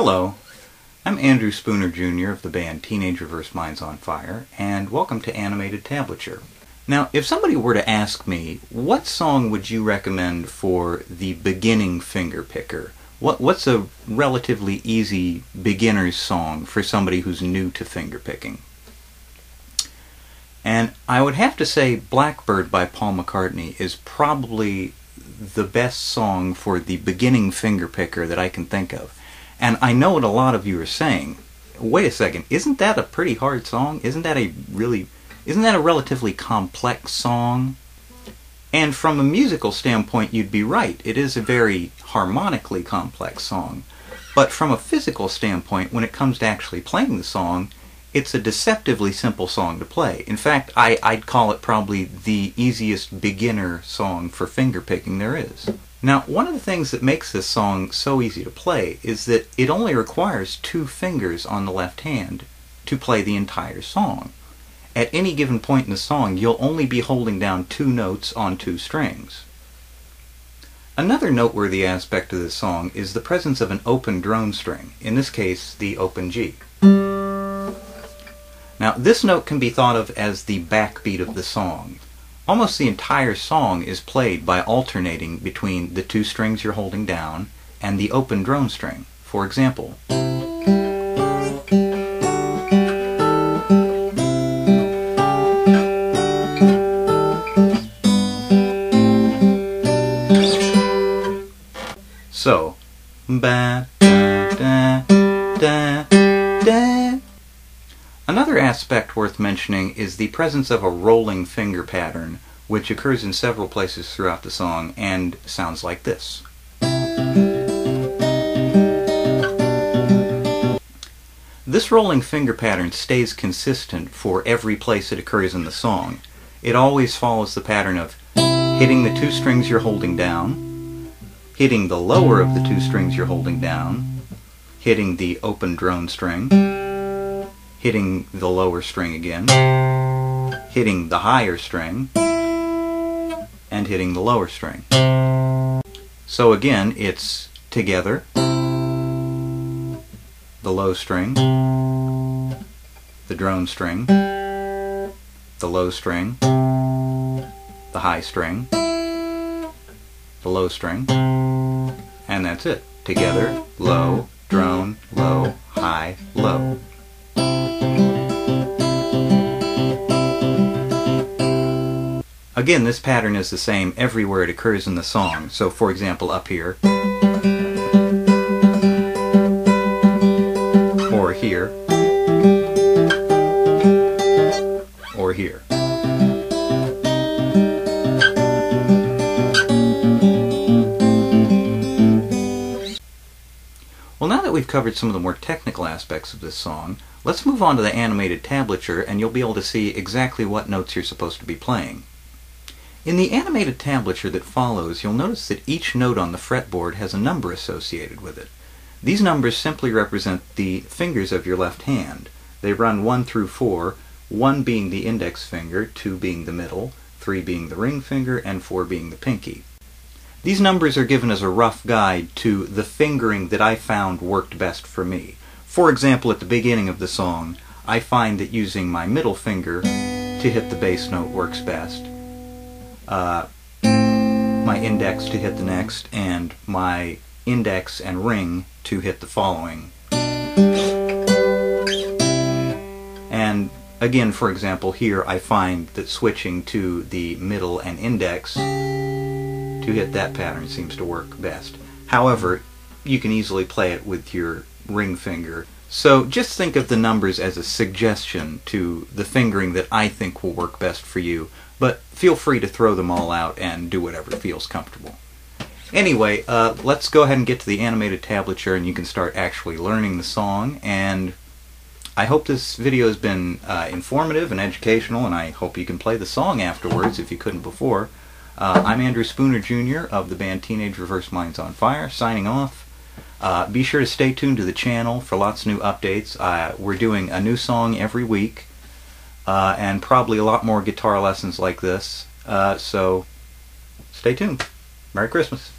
Hello, I'm Andrew Spooner Jr. of the band Teenage Reverse Minds on Fire, and welcome to Animated Tablature. Now, if somebody were to ask me, what song would you recommend for the beginning finger picker? What's a relatively easy beginner's song for somebody who's new to finger picking? And I would have to say Blackbird by Paul McCartney is probably the best song for the beginning finger picker that I can think of. And I know what a lot of you are saying. Wait a second, isn't that a pretty hard song? Isn't that a relatively complex song? And from a musical standpoint, you'd be right. It is a very harmonically complex song. But from a physical standpoint, when it comes to actually playing the song, it's a deceptively simple song to play. In fact, I'd call it probably the easiest beginner song for finger picking there is. Now, one of the things that makes this song so easy to play is that it only requires 2 fingers on the left hand to play the entire song. At any given point in the song, you'll only be holding down 2 notes on 2 strings. Another noteworthy aspect of this song is the presence of an open drone string, in this case, the open G. Now, this note can be thought of as the backbeat of the song. Almost the entire song is played by alternating between the 2 strings you're holding down and the open drone string. For example, so, ba da da da. Another aspect worth mentioning is the presence of a rolling finger pattern, which occurs in several places throughout the song and sounds like this. This rolling finger pattern stays consistent for every place it occurs in the song. It always follows the pattern of hitting the 2 strings you're holding down, hitting the lower of the 2 strings you're holding down, hitting the open drone string, hitting the lower string again, hitting the higher string, and hitting the lower string. So again, it's together, the low string, the drone string, the low string, the high string, the low string, and that's it. Together, low, drone, low, high, low. Again, this pattern is the same everywhere it occurs in the song. So, for example, up here, or here, or here. Well, now that we've covered some of the more technical aspects of this song, let's move on to the animated tablature, and you'll be able to see exactly what notes you're supposed to be playing. In the animated tablature that follows, you'll notice that each note on the fretboard has a number associated with it. These numbers simply represent the fingers of your left hand. They run 1 through 4, 1 being the index finger, 2 being the middle, 3 being the ring finger, and 4 being the pinky. These numbers are given as a rough guide to the fingering that I found worked best for me. For example, at the beginning of the song, I find that using my middle finger to hit the bass note works best, my index to hit the next, and my index and ring to hit the following. And again, for example, here I find that switching to the middle and index to hit that pattern seems to work best. However, you can easily play it with your ring finger. So just think of the numbers as a suggestion to the fingering that I think will work best for you, but feel free to throw them all out and do whatever feels comfortable. Anyway, let's go ahead and get to the animated tablature and you can start actually learning the song. And I hope this video has been informative and educational, and I hope you can play the song afterwards if you couldn't before. I'm Andrew Spooner Jr. of the band Teenage Reverse Minds on Fire, signing off. Be sure to stay tuned to the channel for lots of new updates. We're doing a new song every week, and probably a lot more guitar lessons like this. So stay tuned. Merry Christmas.